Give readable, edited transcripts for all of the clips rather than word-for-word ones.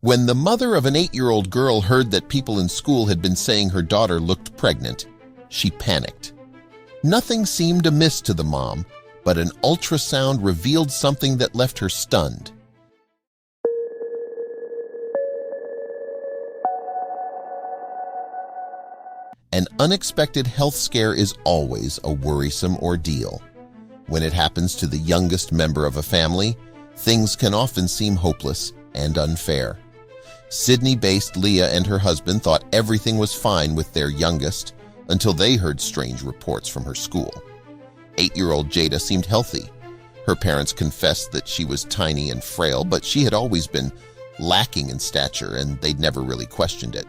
When the mother of an 8-year-old girl heard that people in school had been saying her daughter looked pregnant, she panicked. Nothing seemed amiss to the mom, but an ultrasound revealed something that left her stunned. An unexpected health scare is always a worrisome ordeal. When it happens to the youngest member of a family, things can often seem hopeless and unfair. Sydney-based Leah and her husband thought everything was fine with their youngest until they heard strange reports from her school. 8-year-old Jada seemed healthy. Her parents confessed that she was tiny and frail, but she had always been lacking in stature, and they'd never really questioned it.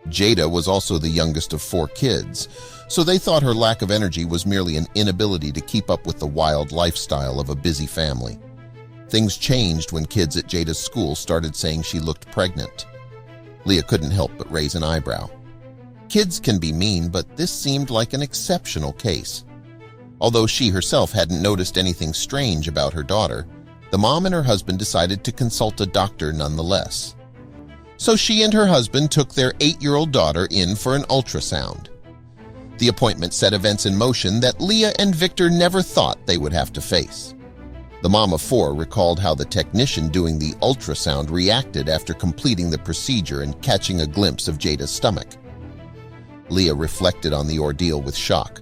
Jada was also the youngest of 4 kids, so they thought her lack of energy was merely an inability to keep up with the wild lifestyle of a busy family. Things changed when kids at Jada's school started saying she looked pregnant. Leah couldn't help but raise an eyebrow. Kids can be mean, but this seemed like an exceptional case. Although she herself hadn't noticed anything strange about her daughter, the mom and her husband decided to consult a doctor nonetheless. So she and her husband took their 8-year-old daughter in for an ultrasound. The appointment set events in motion that Leah and Victor never thought they would have to face. The mom of 4 recalled how the technician doing the ultrasound reacted after completing the procedure and catching a glimpse of Jada's stomach. Leah reflected on the ordeal with shock.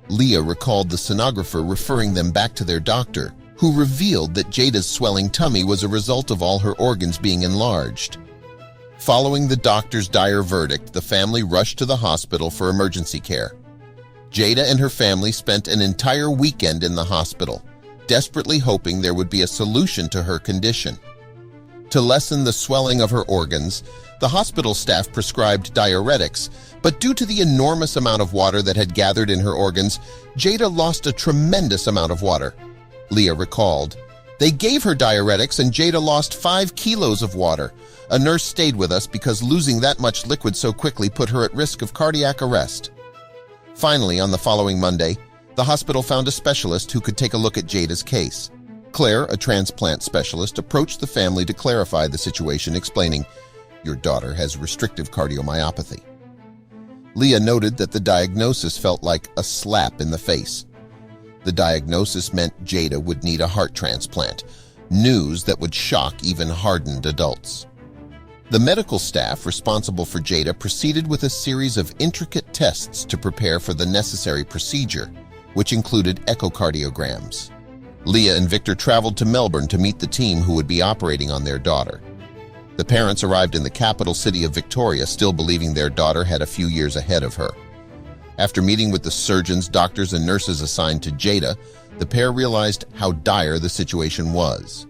Leah recalled the sonographer referring them back to their doctor, who revealed that Jada's swelling tummy was a result of all her organs being enlarged. Following the doctor's dire verdict, the family rushed to the hospital for emergency care. Jada and her family spent an entire weekend in the hospital, desperately hoping there would be a solution to her condition. To lessen the swelling of her organs, the hospital staff prescribed diuretics, but due to the enormous amount of water that had gathered in her organs, Jada lost a tremendous amount of water. Leah recalled, "They gave her diuretics and Jada lost 5 kilos of water. A nurse stayed with us because losing that much liquid so quickly put her at risk of cardiac arrest." Finally, on the following Monday, the hospital found a specialist who could take a look at Jada's case. Claire, a transplant specialist, approached the family to clarify the situation, explaining, "Your daughter has restrictive cardiomyopathy." Leah noted that the diagnosis felt like a slap in the face. The diagnosis meant Jada would need a heart transplant, news that would shock even hardened adults. The medical staff responsible for Jada proceeded with a series of intricate tests to prepare for the necessary procedure, which included echocardiograms. Leah and Victor traveled to Melbourne to meet the team who would be operating on their daughter. The parents arrived in the capital city of Victoria, still believing their daughter had a few years ahead of her. After meeting with the surgeons, doctors, and nurses assigned to Jada, the pair realized how dire the situation was.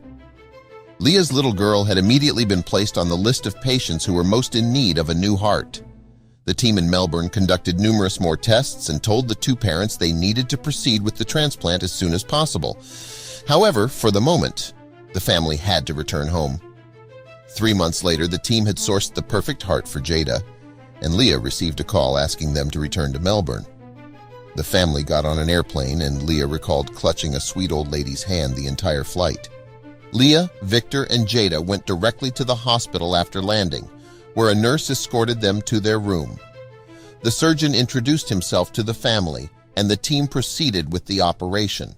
Leah's little girl had immediately been placed on the list of patients who were most in need of a new heart. The team in Melbourne conducted numerous more tests and told the 2 parents they needed to proceed with the transplant as soon as possible. However, for the moment, the family had to return home. 3 months later, the team had sourced the perfect heart for Jada, and Leah received a call asking them to return to Melbourne. The family got on an airplane, and Leah recalled clutching a sweet old lady's hand the entire flight. Leah, Victor, and Jada went directly to the hospital after landing, where a nurse escorted them to their room. The surgeon introduced himself to the family, and the team proceeded with the operation.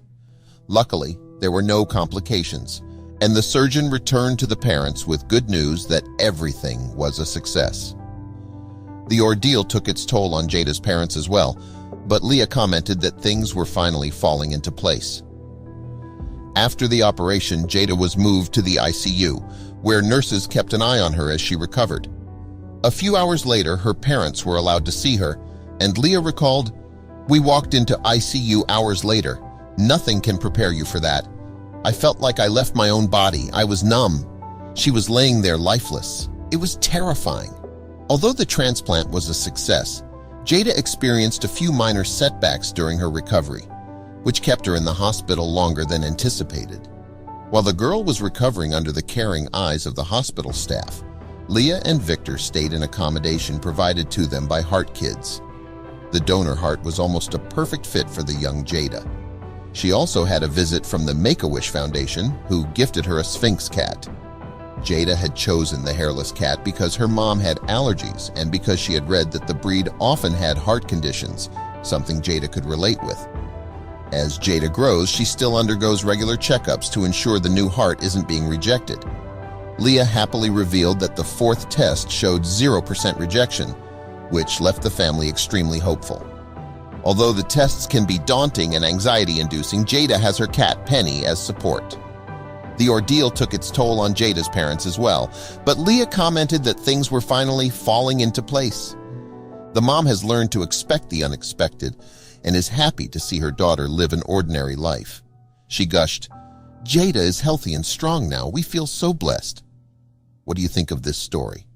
Luckily, there were no complications, and the surgeon returned to the parents with good news that everything was a success. The ordeal took its toll on Jada's parents as well, but Leah commented that things were finally falling into place. After the operation, Jada was moved to the ICU, where nurses kept an eye on her as she recovered. A few hours later, her parents were allowed to see her, and Leah recalled, "We walked into ICU hours later. Nothing can prepare you for that. I felt like I left my own body. I was numb. She was laying there lifeless. It was terrifying." Although the transplant was a success, Jada experienced a few minor setbacks during her recovery, which kept her in the hospital longer than anticipated. While the girl was recovering under the caring eyes of the hospital staff, Leah and Victor stayed in accommodation provided to them by Heart Kids. The donor heart was almost a perfect fit for the young Jada. She also had a visit from the Make-A-Wish Foundation, who gifted her a Sphinx cat. Jada had chosen the hairless cat because her mom had allergies and because she had read that the breed often had heart conditions, something Jada could relate with. As Jada grows, she still undergoes regular checkups to ensure the new heart isn't being rejected. Leah happily revealed that the fourth test showed 0% rejection, which left the family extremely hopeful. Although the tests can be daunting and anxiety-inducing, Jada has her cat Penny as support. The ordeal took its toll on Jada's parents as well, but Leah commented that things were finally falling into place. The mom has learned to expect the unexpected and is happy to see her daughter live an ordinary life. She gushed, "Jada is healthy and strong now. We feel so blessed." What do you think of this story?